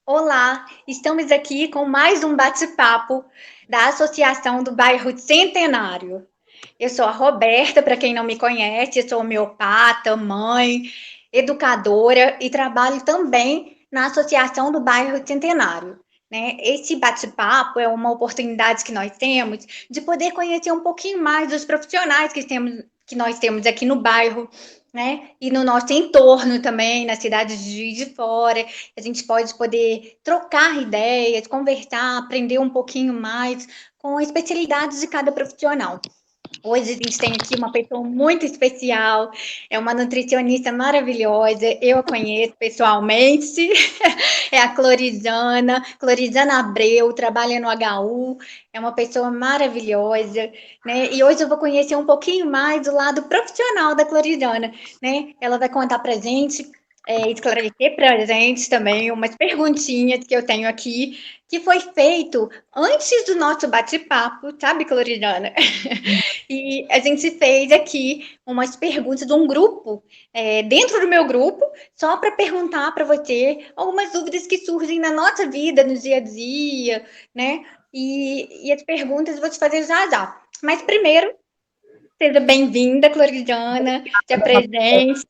Olá, estamos aqui com mais um bate-papo da Associação do Bairro Centenário. Eu sou a Roberta, para quem não me conhece, eu sou homeopata, mãe, educadora e trabalho também na Associação do Bairro Centenário. Né? Esse bate-papo é uma oportunidade que nós temos de poder conhecer um pouquinho mais dos profissionais que nós temos aqui no bairro, né? E no nosso entorno também, na cidade de Juiz de Fora. A gente pode poder trocar ideias, conversar, aprender um pouquinho mais com as especialidades de cada profissional. Hoje a gente tem aqui uma pessoa muito especial, é uma nutricionista maravilhosa, eu a conheço pessoalmente, é a Clorizana Abreu, trabalha no HU, é uma pessoa maravilhosa, né? E hoje eu vou conhecer um pouquinho mais do lado profissional da Clorizana, né? Ela vai contar pra gente, esclarecer pra gente também umas perguntinhas que eu tenho aqui, que foi feito antes do nosso bate-papo, sabe, Clorizana? E a gente fez aqui umas perguntas de um grupo, dentro do meu grupo, só para perguntar para você algumas dúvidas que surgem na nossa vida, no dia a dia, né? E as perguntas eu vou te fazer já já. Mas primeiro, seja bem-vinda, Clorijana, se apresente.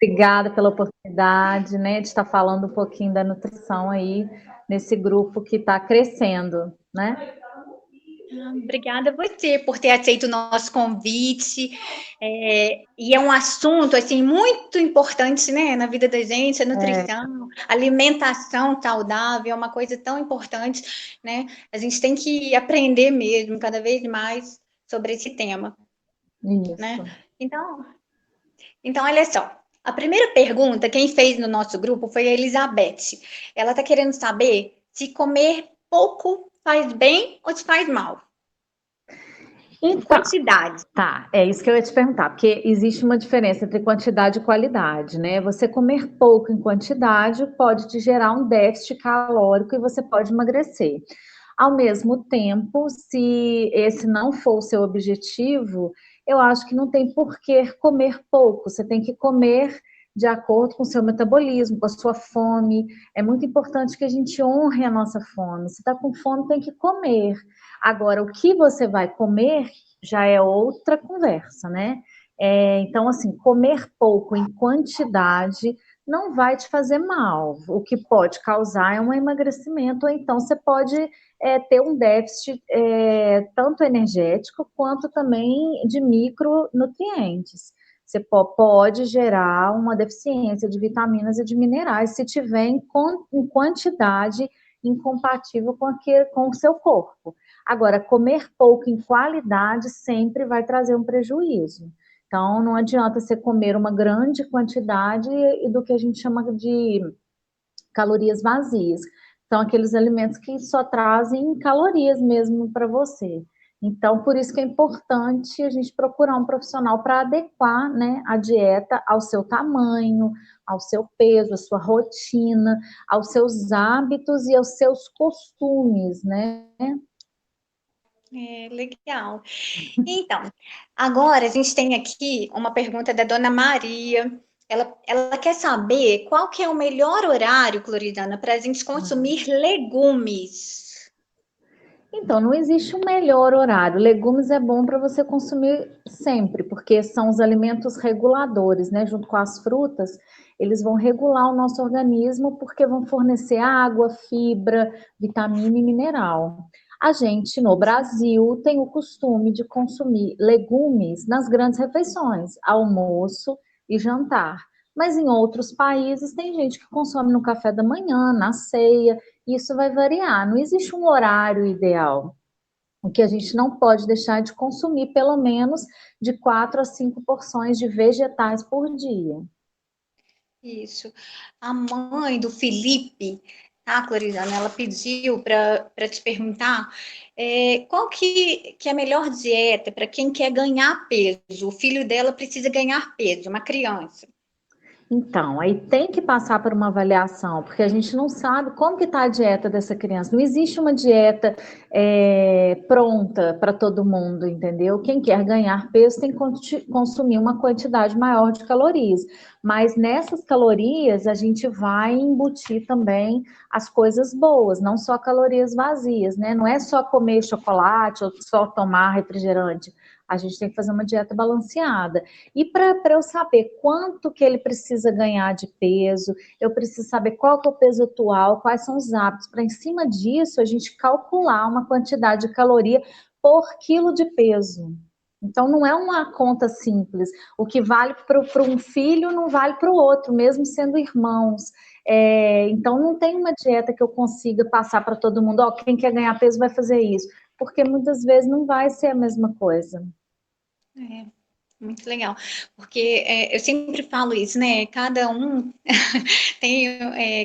Obrigada pela oportunidade, né, de estar falando um pouquinho da nutrição aí nesse grupo que está crescendo, né? Obrigada a você por ter aceito o nosso convite. E é um assunto assim muito importante, né, na vida da gente, a nutrição, alimentação saudável é uma coisa tão importante, né? A gente tem que aprender mesmo cada vez mais sobre esse tema, né? Isso. Então, então olha só. A primeira pergunta, quem fez no nosso grupo foi a Elizabeth. Ela está querendo saber se comer pouco faz bem ou se faz mal. Então, Quantidade. tá, é isso que eu ia te perguntar, porque existe uma diferença entre quantidade e qualidade, né? Você comer pouco em quantidade pode te gerar um déficit calórico e você pode emagrecer. Ao mesmo tempo, se esse não for o seu objetivo, eu acho que não tem por que comer pouco. Você tem que comer de acordo com o seu metabolismo, com a sua fome. É muito importante que a gente honre a nossa fome. Se está com fome, tem que comer. Agora, o que você vai comer já é outra conversa, né? Então, assim, comer pouco em quantidade não vai te fazer mal. O que pode causar é um emagrecimento, ou então você pode ter um déficit tanto energético quanto também de micronutrientes. Você pode gerar uma deficiência de vitaminas e de minerais se tiver em quantidade incompatível com o seu corpo. Agora, comer pouco em qualidade sempre vai trazer um prejuízo. Então, não adianta você comer uma grande quantidade do que a gente chama de calorias vazias. São aqueles alimentos que só trazem calorias mesmo para você. Então, por isso que é importante a gente procurar um profissional para adequar, né, a dieta ao seu tamanho, ao seu peso, à sua rotina, aos seus hábitos e aos seus costumes, né? Legal. Então, agora a gente tem aqui uma pergunta da Dona Maria. Ela quer saber qual que é o melhor horário, Cloridana, para a gente consumir legumes. Então, não existe um melhor horário. Legumes é bom para você consumir sempre, porque são os alimentos reguladores, né? Junto com as frutas, eles vão regular o nosso organismo porque vão fornecer água, fibra, vitamina e mineral. A gente, no Brasil, tem o costume de consumir legumes nas grandes refeições, almoço e jantar. Mas em outros países tem gente que consome no café da manhã, na ceia. Isso vai variar, não existe um horário ideal. O que a gente não pode deixar de consumir pelo menos de 4 a 5 porções de vegetais por dia. Isso. A mãe do Felipe, tá, Cloridana? Ela pediu para te perguntar qual que é a melhor dieta para quem quer ganhar peso. O filho dela precisa ganhar peso, uma criança. Então, aí tem que passar por uma avaliação, porque a gente não sabe como que está a dieta dessa criança. Não existe uma dieta pronta para todo mundo, entendeu? Quem quer ganhar peso tem que consumir uma quantidade maior de calorias. Mas nessas calorias a gente vai embutir também as coisas boas, não só calorias vazias, né? Não é só comer chocolate ou só tomar refrigerante. A gente tem que fazer uma dieta balanceada. E para eu saber quanto que ele precisa ganhar de peso, eu preciso saber qual que é o peso atual, quais são os hábitos, para em cima disso a gente calcular uma quantidade de caloria por quilo de peso. Então não é uma conta simples. O que vale para um filho não vale para o outro, mesmo sendo irmãos. Então não tem uma dieta que eu consiga passar para todo mundo. Quem quer ganhar peso vai fazer isso, porque muitas vezes não vai ser a mesma coisa. É, muito legal, porque eu sempre falo isso, né? Cada um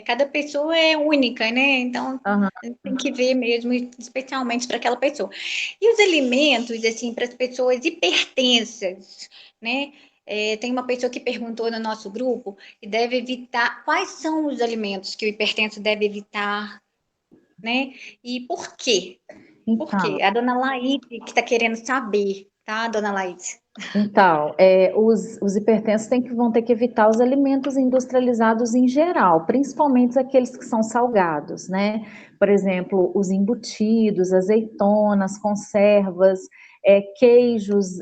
cada pessoa é única, né? Então Uhum. tem que ver mesmo, especialmente para aquela pessoa. E os alimentos, assim, para as pessoas hipertensas, né? Tem uma pessoa que perguntou no nosso grupo que deve evitar quais são os alimentos que o hipertenso deve evitar, né? E por quê? Por Então, quê? A dona Laís que está querendo saber, tá, dona Laís? os hipertensos vão ter que evitar os alimentos industrializados em geral, principalmente aqueles que são salgados, né? Por exemplo, os embutidos, azeitonas, conservas, queijos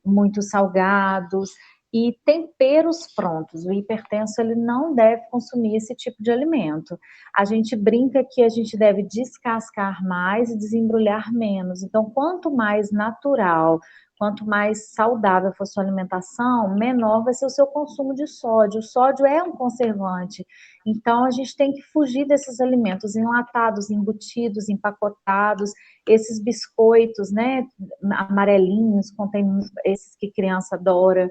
muito salgados e temperos prontos. O hipertenso ele não deve consumir esse tipo de alimento. A gente brinca que a gente deve descascar mais e desembrulhar menos. Então, quanto mais natural, quanto mais saudável for sua alimentação, menor vai ser o seu consumo de sódio. O sódio é um conservante. Então, a gente tem que fugir desses alimentos enlatados, embutidos, empacotados, esses biscoitos, né, amarelinhos, contém esses que criança adora.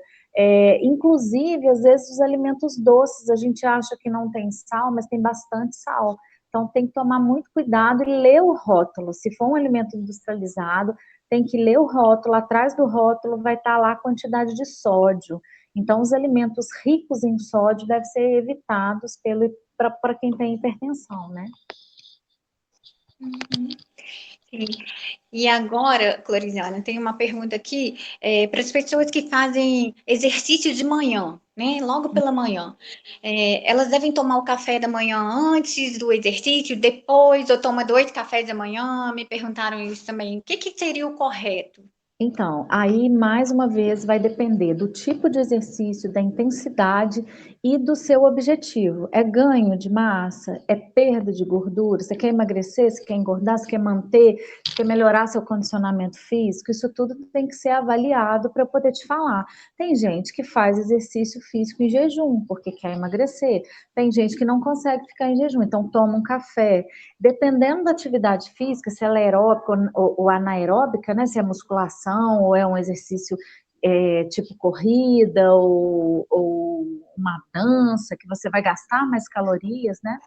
Inclusive, às vezes, os alimentos doces, a gente acha que não tem sal, mas tem bastante sal. Então, tem que tomar muito cuidado e ler o rótulo. Se for um alimento industrializado, tem que ler o rótulo, atrás do rótulo vai estar lá a quantidade de sódio. Então, os alimentos ricos em sódio devem ser evitados para quem tem hipertensão, né? Sim. E agora, Clorisiana, tem uma pergunta aqui para as pessoas que fazem exercício de manhã, né? Logo pela manhã. Elas devem tomar o café da manhã antes do exercício, depois, ou toma 2 cafés da manhã? Me perguntaram isso também. O que que seria o correto? Então, aí mais uma vez vai depender do tipo de exercício, da intensidade e do seu objetivo. É ganho de massa? É perda de gordura? Você quer emagrecer? Você quer engordar? Você quer manter? Você quer melhorar seu condicionamento físico? Isso tudo tem que ser avaliado para eu poder te falar. Tem gente que faz exercício físico em jejum porque quer emagrecer. Tem gente que não consegue ficar em jejum, então toma um café. Dependendo da atividade física, se ela é aeróbica ou anaeróbica, né? Se é musculação ou é um exercício tipo corrida ou uma dança, que você vai gastar mais calorias, né?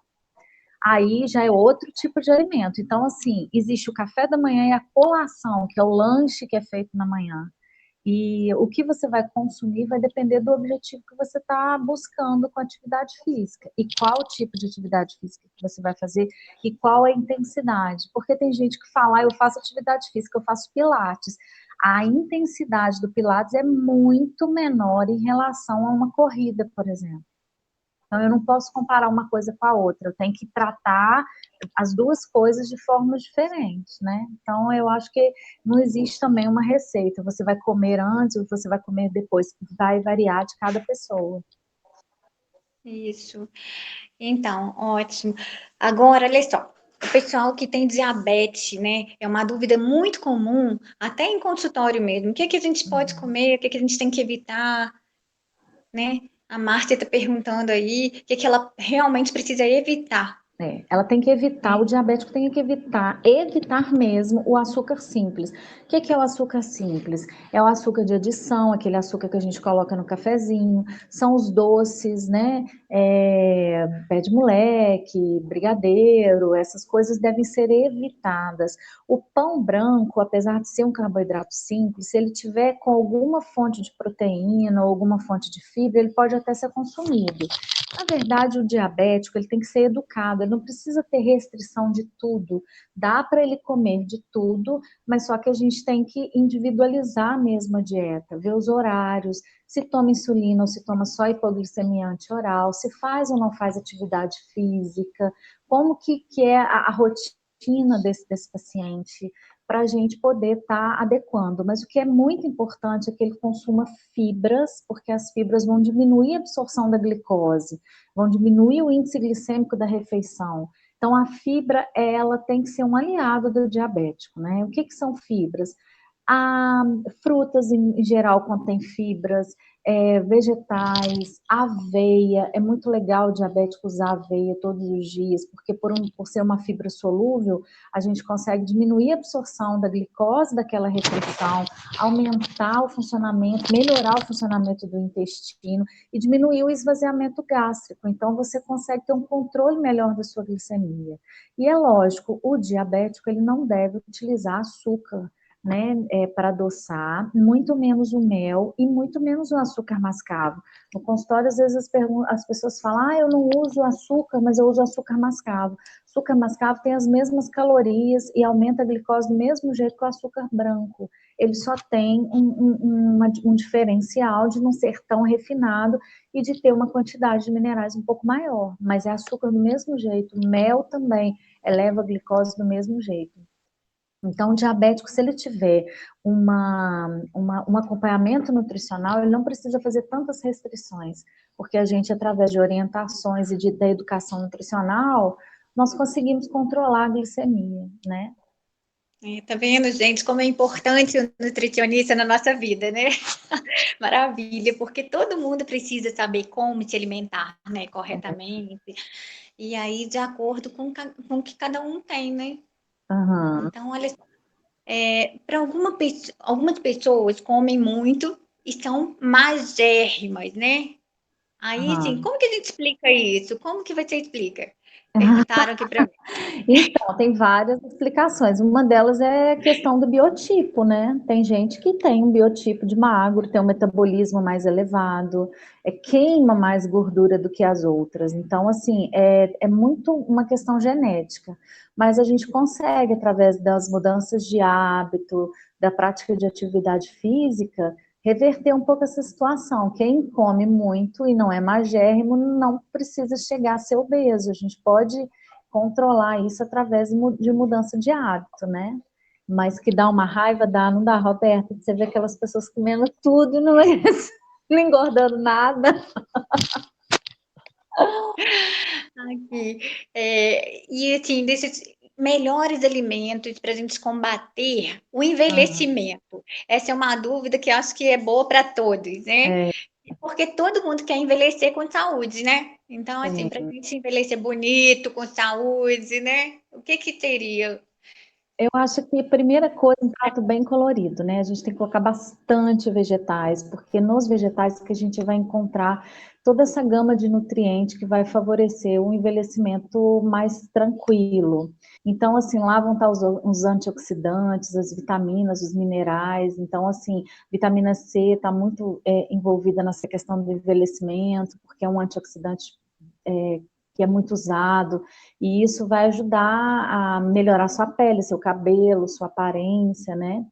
Aí já é outro tipo de alimento. Então, assim, existe o café da manhã e a colação, que é o lanche que é feito na manhã. E o que você vai consumir vai depender do objetivo que você está buscando com a atividade física. E qual tipo de atividade física que você vai fazer e qual a intensidade. Porque tem gente que fala, eu faço atividade física, eu faço pilates. A intensidade do pilates é muito menor em relação a uma corrida, por exemplo. Então, eu não posso comparar uma coisa com a outra. Eu tenho que tratar as duas coisas de formas diferentes, né? Então, eu acho que não existe também uma receita. Você vai comer antes ou você vai comer depois. Vai variar de cada pessoa. Isso. Então, ótimo. Agora, olha só. O pessoal que tem diabetes, né? É uma dúvida muito comum, até em consultório mesmo. O que é que a gente pode comer? O que é que a gente tem que evitar, né? A Márcia está perguntando aí o que é que ela realmente precisa evitar. Ela tem que evitar, o diabético tem que evitar mesmo o açúcar simples. O que é o açúcar simples? É o açúcar de adição, aquele açúcar que a gente coloca no cafezinho, são os doces, né? Pé de moleque, brigadeiro, essas coisas devem ser evitadas. O pão branco, apesar de ser um carboidrato simples, se ele tiver com alguma fonte de proteína ou alguma fonte de fibra, ele pode até ser consumido. Na verdade, o diabético ele tem que ser educado, ele não precisa ter restrição de tudo. Dá para ele comer de tudo, mas só que a gente tem que individualizar mesmo a dieta, ver os horários, se toma insulina ou se toma só hipoglicemia anti-oral, se faz ou não faz atividade física, como que é a rotina desse paciente, para a gente poder estar adequando. Mas o que é muito importante é que ele consuma fibras, porque as fibras vão diminuir a absorção da glicose, vão diminuir o índice glicêmico da refeição. Então, a fibra, ela tem que ser um aliado do diabético, né? O que são fibras? Frutas, em geral, contêm fibras, vegetais, aveia. É muito legal o diabético usar aveia todos os dias, porque por ser uma fibra solúvel, a gente consegue diminuir a absorção da glicose daquela refeição, aumentar o funcionamento, melhorar o funcionamento do intestino e diminuir o esvaziamento gástrico. Então, você consegue ter um controle melhor da sua glicemia. E é lógico, o diabético ele não deve utilizar açúcar, né, para adoçar, muito menos o mel e muito menos o açúcar mascavo. No consultório, às vezes as pessoas falam, eu não uso açúcar, mas eu uso açúcar mascavo. Açúcar mascavo tem as mesmas calorias e aumenta a glicose do mesmo jeito que o açúcar branco. Ele só tem um diferencial de não ser tão refinado e de ter uma quantidade de minerais um pouco maior, mas é açúcar do mesmo jeito. Mel também eleva a glicose do mesmo jeito. Então, o diabético, se ele tiver um acompanhamento nutricional, ele não precisa fazer tantas restrições, porque a gente, através de orientações e da educação nutricional, nós conseguimos controlar a glicemia, né? Tá vendo, gente, como é importante o nutricionista na nossa vida, né? Maravilha, porque todo mundo precisa saber como se alimentar, né, corretamente. E aí, de acordo com o que cada um tem, né? Uhum. Então, olha, para algumas pessoas comem muito e são magérrimas, né? Aí, assim, Uhum. como que a gente explica isso? Como que você explica? Perguntaram aqui para mim. Então, tem várias explicações. Uma delas é a questão do biotipo, né? Tem gente que tem um biotipo de magro, tem um metabolismo mais elevado, queima mais gordura do que as outras. Então, assim, é muito uma questão genética. Mas a gente consegue, através das mudanças de hábito, da prática de atividade física, reverter um pouco essa situação. Quem come muito e não é magérrimo não precisa chegar a ser obeso. A gente pode controlar isso através de mudança de hábito, né? Mas que dá uma raiva, não dá, Roberto. Você vê aquelas pessoas comendo tudo e não, não engordando nada. Aqui. E assim, desses melhores alimentos para a gente combater o envelhecimento. Essa é uma dúvida que eu acho que é boa para todos, né? É, Porque todo mundo quer envelhecer com saúde, né? Então, assim, para a é, gente envelhecer bonito, com saúde, né? O que que teria? eu acho que a primeira coisa, um prato bem colorido, né? A gente tem que colocar bastante vegetais, porque nos vegetais que a gente vai encontrar toda essa gama de nutrientes que vai favorecer um envelhecimento mais tranquilo. Então, assim, lá vão estar os antioxidantes, as vitaminas, os minerais. Então, assim, vitamina C está muito envolvida nessa questão do envelhecimento, porque é um antioxidante que é muito usado, e isso vai ajudar a melhorar sua pele, seu cabelo, sua aparência, né?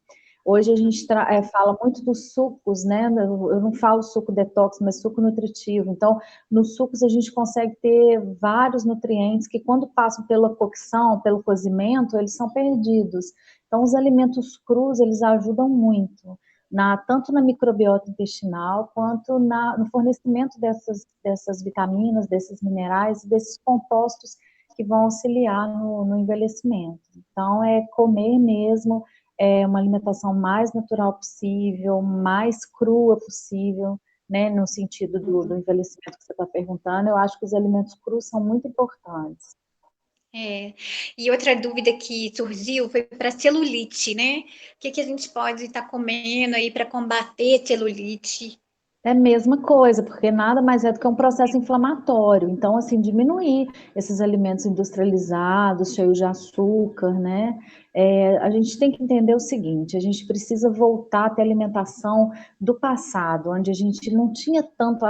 Hoje a gente fala muito dos sucos, né? Eu não falo suco detox, mas suco nutritivo. Então, nos sucos a gente consegue ter vários nutrientes que, quando passam pela cocção, pelo cozimento, eles são perdidos. Então, os alimentos crus, eles ajudam muito tanto na microbiota intestinal, quanto no fornecimento dessas vitaminas, desses minerais, desses compostos que vão auxiliar no envelhecimento. Então, é comer mesmo, uma alimentação mais natural possível, mais crua possível, né, no sentido do envelhecimento que você está perguntando. Eu acho que os alimentos crus são muito importantes. É. E outra dúvida que surgiu foi para celulite, né? O que a gente pode estar comendo aí para combater celulite? É a mesma coisa, porque nada mais é do que um processo inflamatório. Então, assim, diminuir esses alimentos industrializados, cheios de açúcar, né? A gente tem que entender o seguinte: a gente precisa voltar a ter alimentação do passado, onde a gente não tinha tanto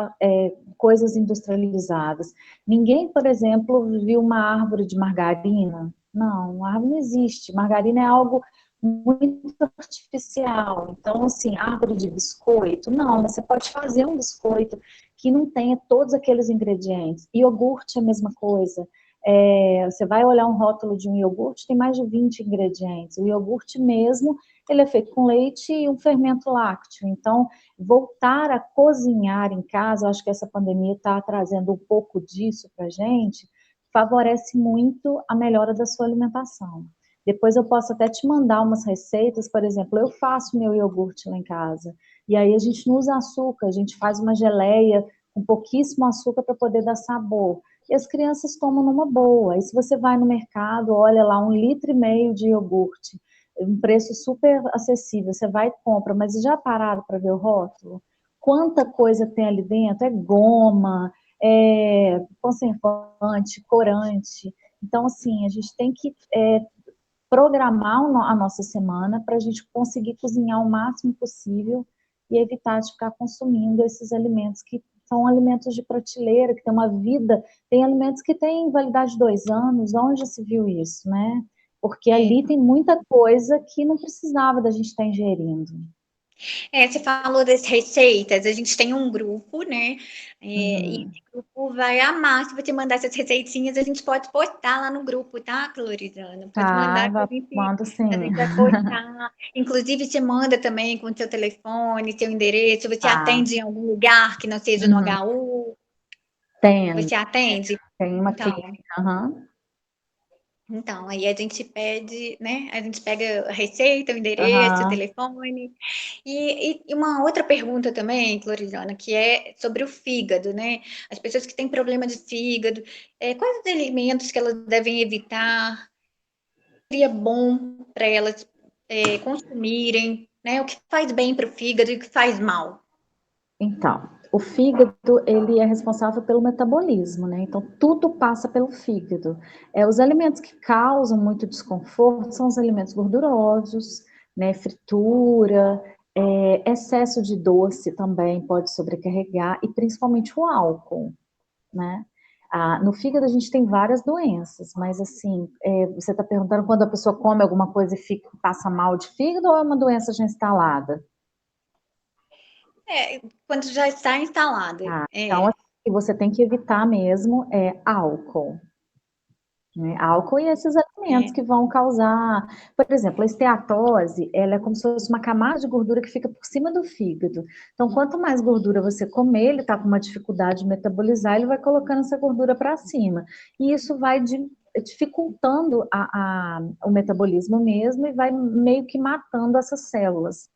coisas industrializadas. Ninguém, por exemplo, viu uma árvore de margarina. Não, a árvore não existe. Margarina é algo muito artificial. Então, assim, árvore de biscoito, não, você pode fazer um biscoito que não tenha todos aqueles ingredientes. Iogurte é a mesma coisa. Você vai olhar um rótulo de um iogurte, tem mais de 20 ingredientes. O iogurte mesmo, ele é feito com leite e um fermento lácteo. Então, voltar a cozinhar em casa, eu acho que essa pandemia está trazendo um pouco disso para a gente, favorece muito a melhora da sua alimentação. Depois eu posso até te mandar umas receitas, por exemplo, eu faço meu iogurte lá em casa. E aí a gente não usa açúcar, a gente faz uma geleia com pouquíssimo açúcar para poder dar sabor. E as crianças tomam numa boa. E se você vai no mercado, olha lá, 1,5 litro de iogurte, um preço super acessível, você vai e compra, mas já pararam para ver o rótulo? Quanta coisa tem ali dentro? É goma, é conservante, corante. Então, assim, a gente tem que programar a nossa semana para a gente conseguir cozinhar o máximo possível e evitar de ficar consumindo esses alimentos que são alimentos de prateleira, que tem uma vida, tem alimentos que têm validade de 2 anos, onde já se viu isso, né? Porque ali tem muita coisa que não precisava da gente estar ingerindo. Você falou das receitas, a gente tem um grupo, né? E Uhum. esse grupo vai amar se você mandar essas receitinhas, a gente pode postar lá no grupo, tá, Florizana? Pode Tá, mandar que mando a sim. gente vai postar. Inclusive, você manda também com seu telefone, seu endereço, você Tá. atende em algum lugar que não seja no Uhum. HU, Tem, você atende? tem uma Então, clínica. Uhum. então, aí a gente pede, né? A gente pega a receita, o endereço, o Uhum. telefone. E uma outra pergunta também, Florizana, que é sobre o fígado, né? As pessoas que têm problema de fígado, quais os alimentos que elas devem evitar? Seria bom para elas consumirem, né? O que faz bem para o fígado e o que faz mal? Então, o fígado, ele é responsável pelo metabolismo, né? Então, tudo passa pelo fígado. Os alimentos que causam muito desconforto são os alimentos gordurosos, né? Fritura, excesso de doce também pode sobrecarregar, e principalmente o álcool, né? No fígado a gente tem várias doenças, mas assim, você está perguntando quando a pessoa come alguma coisa e passa mal de fígado ou é uma doença já instalada? Quando já está instalada. Então, assim, você tem que evitar mesmo álcool, né? Álcool e esses alimentos É, que vão causar, por exemplo, a esteatose, ela é como se fosse uma camada de gordura que fica por cima do fígado. Então, quanto mais gordura você comer, ele está com uma dificuldade de metabolizar, ele vai colocando essa gordura para cima. E isso vai dificultando o metabolismo mesmo e vai meio que matando essas células.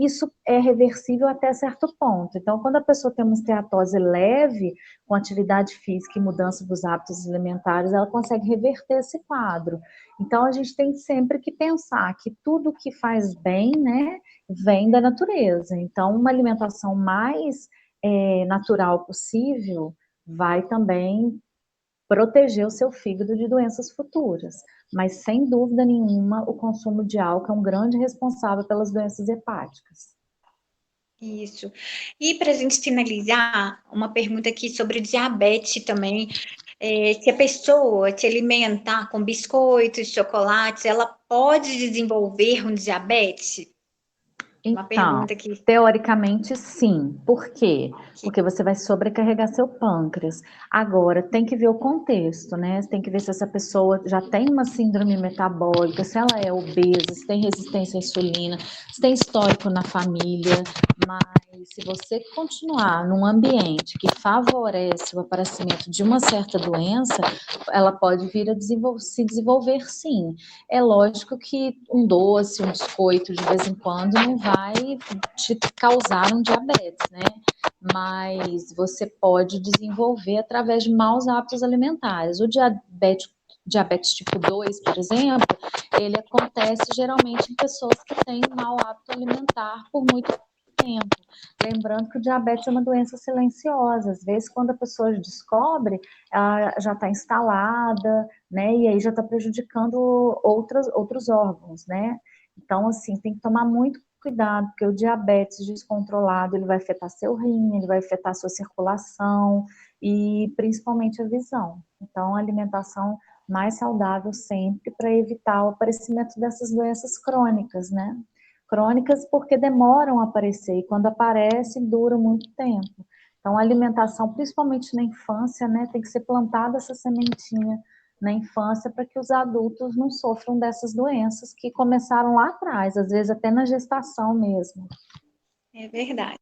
Isso é reversível até certo ponto. Então, quando a pessoa tem uma esteatose leve, com atividade física e mudança dos hábitos alimentares, ela consegue reverter esse quadro. Então, a gente tem sempre que pensar que tudo que faz bem, né, vem da natureza. Então, uma alimentação mais natural possível vai também proteger o seu fígado de doenças futuras. Mas, sem dúvida nenhuma, o consumo de álcool é um grande responsável pelas doenças hepáticas. isso. E para a gente finalizar, uma pergunta aqui sobre diabetes também. Se a pessoa se alimentar com biscoitos, chocolates, ela pode desenvolver um diabetes? Uma Então, pergunta que, teoricamente sim. Por quê? que Porque você vai sobrecarregar seu pâncreas. Agora, tem que ver o contexto, né? Tem que ver se essa pessoa já tem uma síndrome metabólica, se ela é obesa, se tem resistência à insulina, se tem histórico na família. Mas se você continuar num ambiente que favorece o aparecimento de uma certa doença, ela pode vir a se desenvolver sim. É lógico que um doce, um biscoito de vez em quando não vai te causar um diabetes, né? Mas você pode desenvolver através de maus hábitos alimentares. O diabético diabetes tipo 2, por exemplo, ele acontece geralmente em pessoas que têm um mau hábito alimentar por muito tempo. Lembrando que o diabetes é uma doença silenciosa. Às vezes, quando a pessoa descobre, ela já está instalada, né? E aí já está prejudicando outros órgãos, né? Então, assim, tem que tomar muito cuidado, porque o diabetes descontrolado, ele vai afetar seu rim, ele vai afetar sua circulação e principalmente a visão. Então, a alimentação mais saudável sempre para evitar o aparecimento dessas doenças crônicas, né? Crônicas porque demoram a aparecer e quando aparecem duram muito tempo. Então, a alimentação, principalmente na infância, né, tem que ser plantada essa sementinha na infância para que os adultos não sofram dessas doenças que começaram lá atrás, às vezes até na gestação mesmo. É verdade.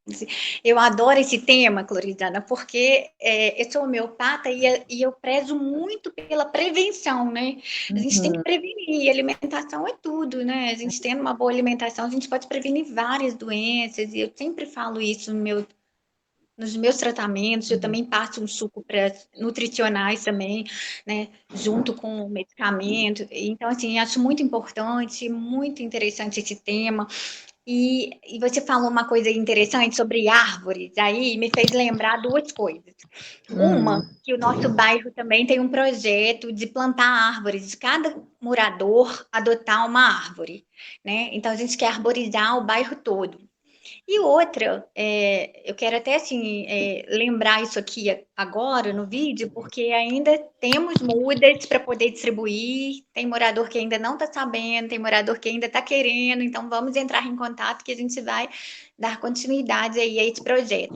Eu adoro esse tema, Clorizana, porque eu sou homeopata e eu prezo muito pela prevenção, né? A gente tem que prevenir, alimentação é tudo, né? A gente tendo uma boa alimentação, a gente pode prevenir várias doenças, e eu sempre falo isso nos meus tratamentos. Eu também passo um suco para nutricionais também, né? Junto com o medicamento. Então, assim, acho muito importante, muito interessante esse tema. E você falou uma coisa interessante sobre árvores, aí me fez lembrar duas coisas. Uma, que o nosso bairro também tem um projeto de plantar árvores, de cada morador adotar uma árvore, né? Então a gente quer arborizar o bairro todo. E outra, eu quero até assim lembrar isso aqui agora no vídeo, porque ainda temos mudas para poder distribuir. Tem morador que ainda não está sabendo, tem morador que ainda está querendo, então vamos entrar em contato que a gente vai dar continuidade aí a esse projeto.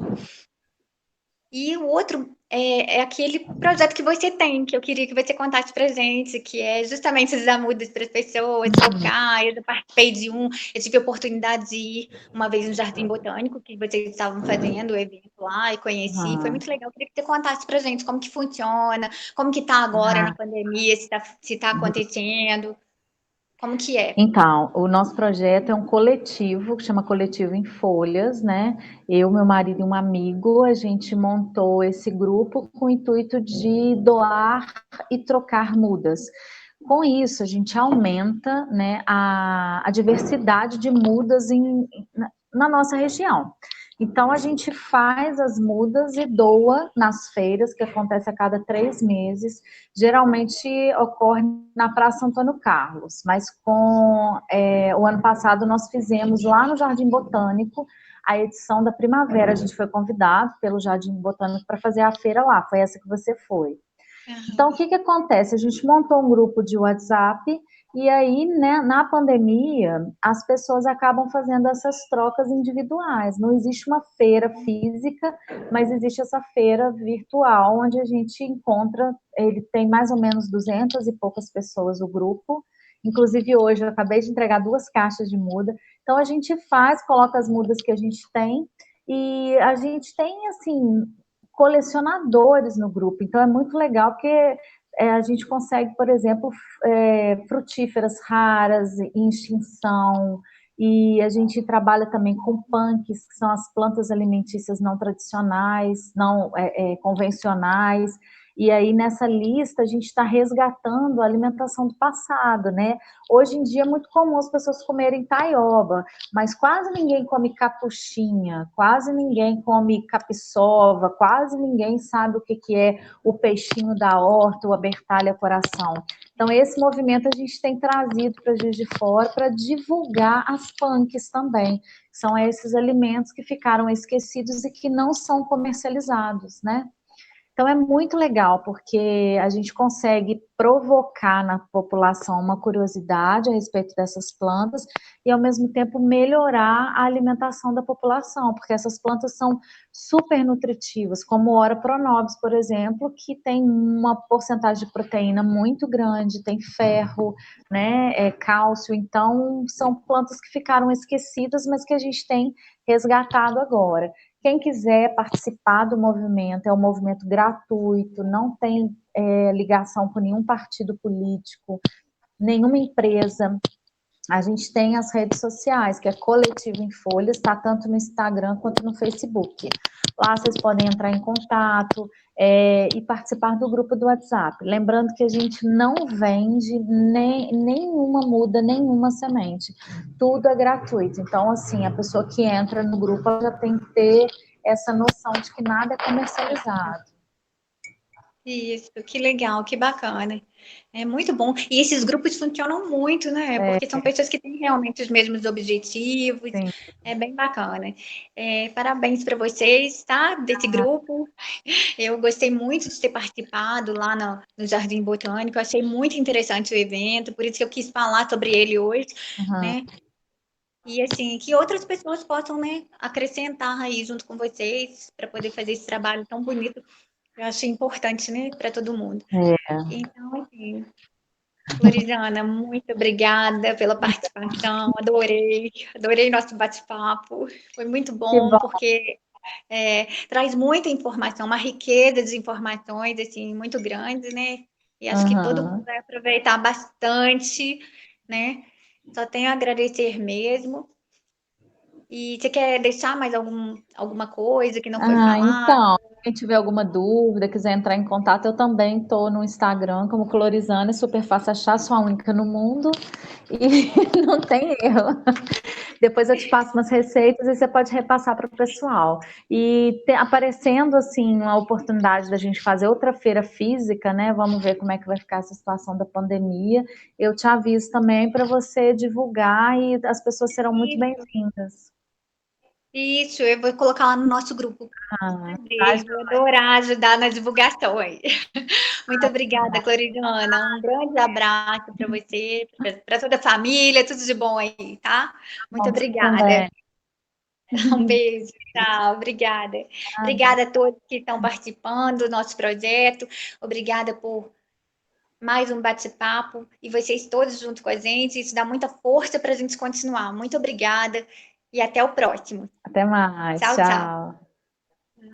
E o outro é aquele projeto que você tem, que eu queria que você contasse pra gente, que é justamente esses mudas para as pessoas, trocar. Eu já participei de um, eu tive a oportunidade de ir uma vez no Jardim Botânico, que vocês estavam fazendo o evento lá, e conheci, foi muito legal. Eu queria que você contasse pra gente como que funciona, como que tá agora na pandemia, se tá acontecendo, como que é. Então, o nosso projeto é um coletivo, que chama Coletivo em Folhas, né? Eu, meu marido e um amigo, a gente montou esse grupo com o intuito de doar e trocar mudas. Com isso, a gente aumenta, né, a diversidade de mudas na nossa região. Então, a gente faz as mudas e doa nas feiras, que acontece a cada 3 meses. Geralmente ocorre na Praça Antônio Carlos, mas o ano passado nós fizemos lá no Jardim Botânico a edição da primavera. A gente foi convidado pelo Jardim Botânico para fazer a feira lá, foi essa que você foi. Então, o que acontece? A gente montou um grupo de WhatsApp e aí, né, na pandemia, as pessoas acabam fazendo essas trocas individuais. Não existe uma feira física, mas existe essa feira virtual, onde a gente encontra, ele tem mais ou menos 200 e poucas pessoas o grupo. Inclusive, hoje eu acabei de entregar 2 caixas de muda. Então, a gente coloca as mudas que a gente tem, e a gente tem, assim, colecionadores no grupo. Então, é muito legal, porque a gente consegue, por exemplo, frutíferas raras, em extinção, e a gente trabalha também com punks, que são as plantas alimentícias não tradicionais, não convencionais, e aí nessa lista a gente está resgatando a alimentação do passado, né? Hoje em dia é muito comum as pessoas comerem taioba, mas quase ninguém come capuchinha, quase ninguém come capiçova, quase ninguém sabe o que é o peixinho da horta, o abertalha coração. Então, esse movimento a gente tem trazido para Juiz de Fora para divulgar as punks também. São esses alimentos que ficaram esquecidos e que não são comercializados, né? Então é muito legal, porque a gente consegue provocar na população uma curiosidade a respeito dessas plantas e, ao mesmo tempo, melhorar a alimentação da população, porque essas plantas são super nutritivas, como o Ora Pronobis, por exemplo, que tem uma porcentagem de proteína muito grande, tem ferro, né, cálcio. Então, são plantas que ficaram esquecidas, mas que a gente tem resgatado agora. Quem quiser participar do movimento, é um movimento gratuito, não tem ligação com nenhum partido político, nenhuma empresa. A gente tem as redes sociais, que é Coletivo em Folha, está tanto no Instagram quanto no Facebook. Lá vocês podem entrar em contato e participar do grupo do WhatsApp. Lembrando que a gente não vende nenhuma muda, nenhuma semente. Tudo é gratuito. Então, assim, a pessoa que entra no grupo ela já tem que ter essa noção de que nada é comercializado. Isso, que legal, que bacana. É muito bom. E esses grupos funcionam muito, né? Porque são pessoas que têm realmente os mesmos objetivos. Sim. É bem bacana. Parabéns para vocês, tá? Desse grupo. Eu gostei muito de ter participado lá no Jardim Botânico. Achei muito interessante o evento, por isso que eu quis falar sobre ele hoje, Uhum. né? E assim, que outras pessoas possam, né, acrescentar aí junto com vocês para poder fazer esse trabalho tão bonito. Eu achei importante, né, para todo mundo. É. Então, assim, Florizana, muito obrigada pela participação, adorei nosso bate-papo, foi muito Que bom, bom. porque traz muita informação, uma riqueza de informações, assim, muito grande, né, e acho que todo mundo Uhum. vai aproveitar bastante, né, só tenho a agradecer mesmo, e você quer deixar mais alguma coisa que não foi falada? Então, quem tiver alguma dúvida, quiser entrar em contato, eu também estou no Instagram como Colorizane, super fácil achar, sou a única no mundo e não tem erro. Depois eu te passo umas receitas e você pode repassar para o pessoal. E aparecendo assim uma oportunidade da gente fazer outra feira física, né? Vamos ver como é que vai ficar essa situação da pandemia. Eu te aviso também para você divulgar e as pessoas serão muito bem-vindas. Isso, eu vou colocar lá no nosso grupo. Ah, tá. Prazer, vou adorar ajudar na divulgação aí. Muito obrigada, Clorizana. Um grande abraço para você, para toda a família, tudo de bom aí, tá? Muito Bom, você obrigada. também. Um beijo, tchau, obrigada. Obrigada a todos que estão participando do nosso projeto. Obrigada por mais um bate-papo e vocês todos junto com a gente. Isso dá muita força para a gente continuar. Muito obrigada e até o próximo. Até mais. Tchau, tchau. Tchau.